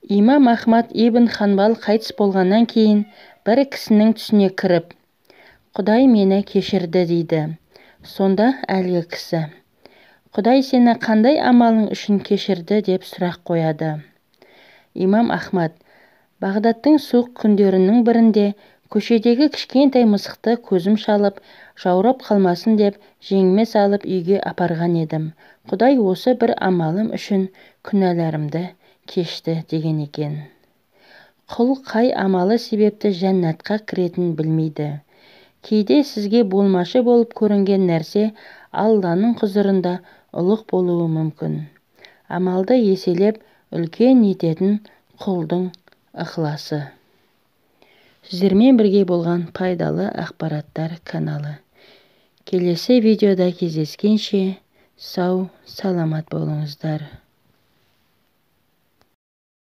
Имам Ахмад ибн Ханбал қайтыс болғаннан кейін бір кісінің түсіне кіріп, «Құдай мені кешірді» дейді. Сонда әлгі кісі, «Құдай сені қандай амалың үшін кешірді?» деп сұрақ қояды. Имам Ахмад, Бағдаттың суық күндерінің бірінде көшедегі кішкентай мысықты көзім шалып, жаурап қалмасын деп жеңіме салып үйге апарған едім. Құдай осы бір амалым үшін күнәларымды кешті деген екен. Құл қай амалы себепті жәннатқа кіретінін білмейді. Кейде сізге болмашы болып көрінген нәрсе Алланың құзырында ұлық болуы мүмкін. Амалды еселеп үлкен ететін құлдың ықыласы. Сіздермен бірге болған пайдалы ақпараттар каналы. Келесі видеода кездескенше сау, саламат болыңыздар.